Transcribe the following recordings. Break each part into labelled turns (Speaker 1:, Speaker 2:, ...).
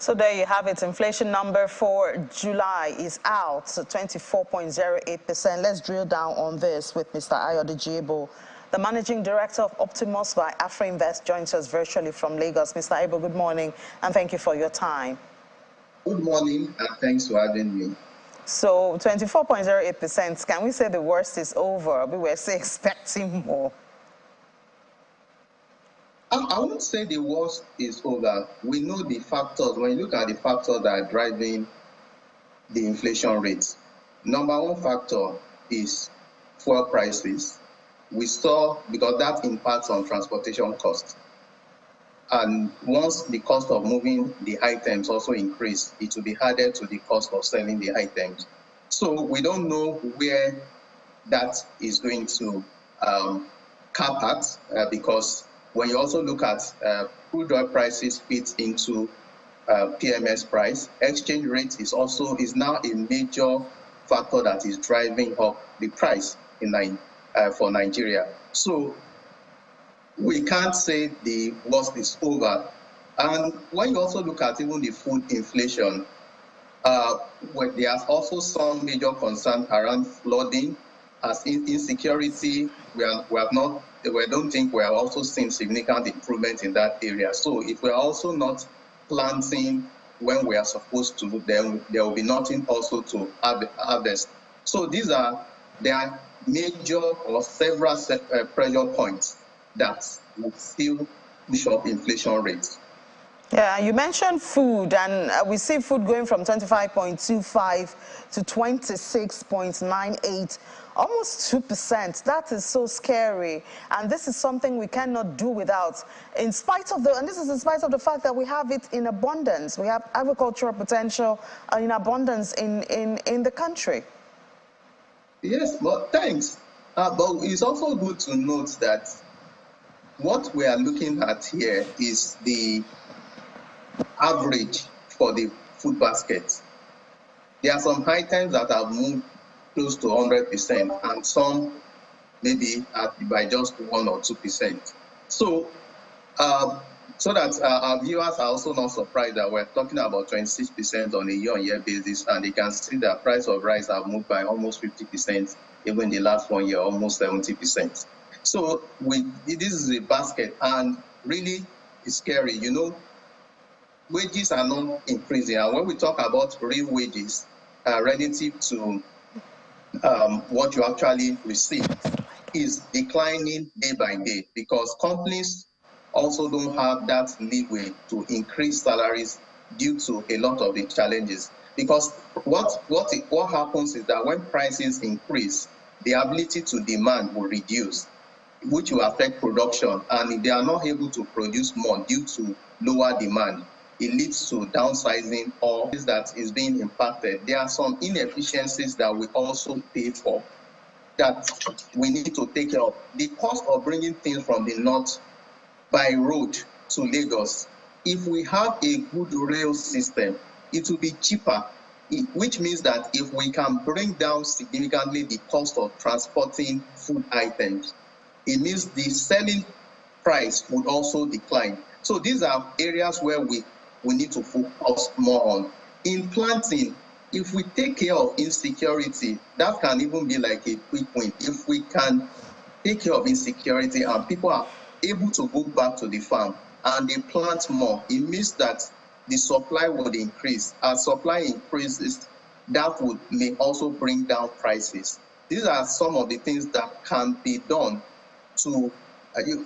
Speaker 1: So there you have it. Inflation number for July is out, so 24.08%. Let's drill down on this with Mr. Ayode Jibo. The Managing Director of Optimus by AfriInvest joins us virtually from Lagos. Mr. Aibo, good morning, and thank you for your time.
Speaker 2: Good morning, and thanks for having me.
Speaker 1: So 24.08%, can we say the worst is over? We were still expecting more.
Speaker 2: I wouldn't say the worst is over. We know the factors. When you look at the factors that are driving the inflation rates, number one factor is fuel prices. We saw, because that impacts on transportation costs. And once the cost of moving the items also increase, it will be added to the cost of selling the items. So we don't know where that is going to cap at, because when you also look at crude oil prices fit into PMS price, exchange rate is now a major factor that is driving up the price for Nigeria. So we can't say the worst is over. And when you also look at even the food inflation, there's also some major concern around flooding, as insecurity. We don't think we are also seeing significant improvement in that area. So if we are also not planting when we are supposed to, then there will be nothing also to harvest. So there are major or several pressure points that will still push up inflation rates.
Speaker 1: Yeah, you mentioned food, and we see food going from 25.25 to 26.98, almost 2%. That is so scary, and this is something we cannot do without. And this is in spite of the fact that we have it in abundance. We have agricultural potential in abundance in the country.
Speaker 2: Yes, but thanks. But it's also good to note that what we are looking at here is the average for the food basket. There are some items that have moved close to 100%, and some maybe by just 1 or 2%. So, so that our viewers are also not surprised that we're talking about 26% on a year-on-year basis, and they can see the price of rice have moved by almost 50%, even in the last 1 year, almost 70%. So this is a basket, and really it's scary. You know, wages are not increasing, and when we talk about real wages relative to what you actually receive, is declining day by day, because companies also don't have that leeway to increase salaries due to a lot of the challenges. Because what happens is that when prices increase, the ability to demand will reduce, which will affect production. And if they are not able to produce more due to lower demand, it leads to downsizing or that is being impacted. There are some inefficiencies that we also pay for that we need to take care of. The cost of bringing things from the north by road to Lagos, if we have a good rail system, it will be cheaper, which means that if we can bring down significantly the cost of transporting food items, it means the selling price would also decline. So these are areas where we need to focus more on. In planting, if we take care of insecurity, that can even be like a quick win. If we can take care of insecurity and people are able to go back to the farm and they plant more, it means that the supply would increase. As supply increases, that may also bring down prices. These are some of the things that can be done to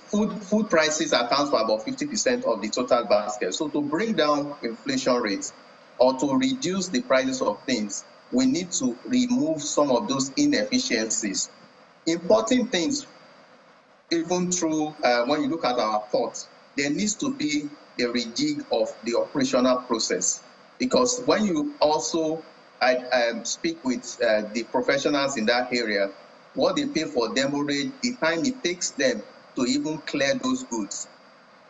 Speaker 2: food prices account for about 50% of the total basket. So to bring down inflation rates or to reduce the prices of things, we need to remove some of those inefficiencies. Importing things, even through when you look at our ports, there needs to be a rejig of the operational process, because when you also speak with the professionals in that area, what they pay for demurrage, the time it takes them to even clear those goods,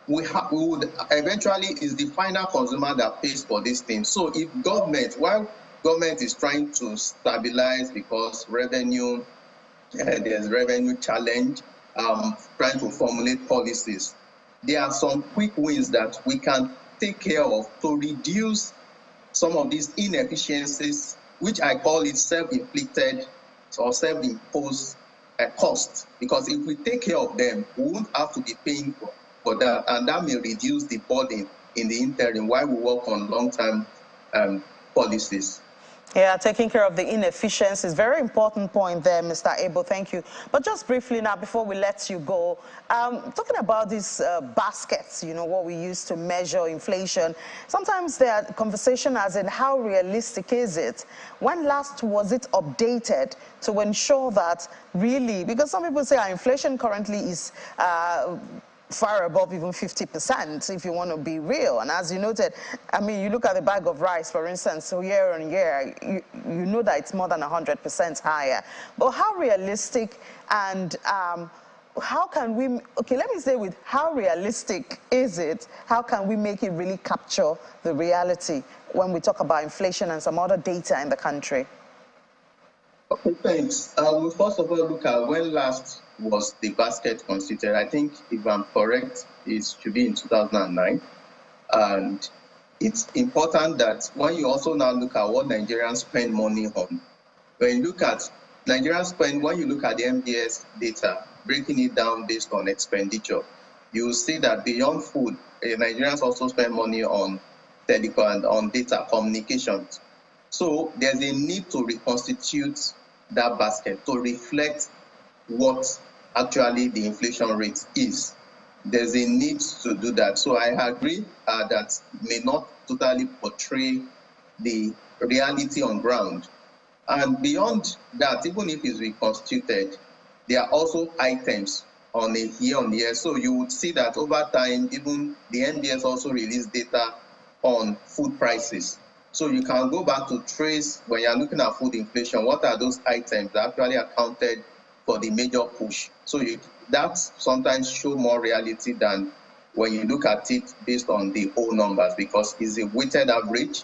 Speaker 2: we would eventually is the final consumer that pays for these things. So if while government is trying to stabilize because revenue, there's revenue challenge, trying to formulate policies, there are some quick wins that we can take care of to reduce some of these inefficiencies, which I call it self-inflicted or self-imposed cost? Because if we take care of them, we won't have to be paying for that, and that may reduce the burden in the interim while we work on long-term policies.
Speaker 1: Yeah, taking care of the inefficiencies. Very important point there, Mr. Abel. Thank you. But just briefly now, before we let you go, talking about these baskets, you know, what we use to measure inflation, sometimes there are conversation as in how realistic is it? When last was it updated to ensure that really, because some people say our inflation currently is far above even 50%, if you want to be real. And as you noted, I mean, you look at the bag of rice, for instance, so year on year, you know that it's more than 100% higher. But how realistic and how can we, okay, let me say with how realistic is it? How can we make it really capture the reality when we talk about inflation and some other data in the country?
Speaker 2: Okay, thanks. We'll first of all look at when last was the basket constituted. I think, if I'm correct, it should be in 2009. And it's important that when you also now look at what Nigerians spend money on, when you look at Nigerians spend, when you look at the MBS data, breaking it down based on expenditure, you will see that beyond food, Nigerians also spend money on telecom and on data communications. So there's a need to reconstitute that basket to reflect what actually the inflation rate is. There's a need to do that. So I agree that may not totally portray the reality on ground. And beyond that, even if it's reconstituted, there are also items on a year-on-year. So you would see that over time, even the NBS also released data on food prices. So you can go back to trace, when you're looking at food inflation, what are those items that actually accounted for the major push? So that sometimes show more reality than when you look at it based on the whole numbers, because it's a weighted average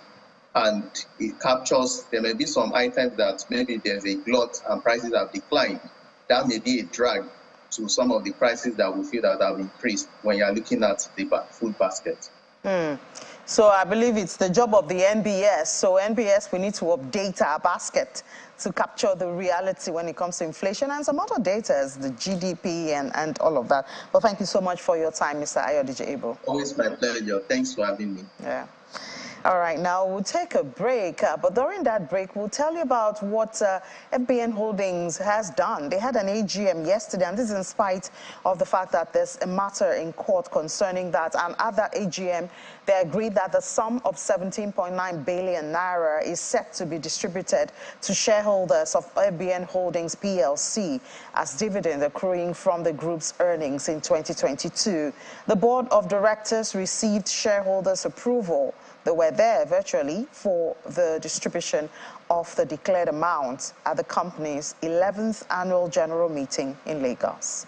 Speaker 2: and it captures, there may be some items that maybe there's a glut and prices have declined. That may be a drag to some of the prices that we feel that have increased when you're looking at the food basket.
Speaker 1: So I believe it's the job of the NBS. So NBS, we need to update our basket to capture the reality when it comes to inflation and some other data as the GDP and all of that. But thank you so much for your time, Mr. Ayodije Abel.
Speaker 2: Always my pleasure. Thanks for having me.
Speaker 1: Yeah. All right, now we'll take a break, but during that break, we'll tell you about what FBN Holdings has done. They had an AGM yesterday, and this is in spite of the fact that there's a matter in court concerning that. And at that AGM, they agreed that the sum of 17.9 billion naira is set to be distributed to shareholders of FBN Holdings PLC as dividend accruing from the group's earnings in 2022. The board of directors received shareholders' approval. They were there virtually for the distribution of the declared amount at the company's 11th annual general meeting in Lagos.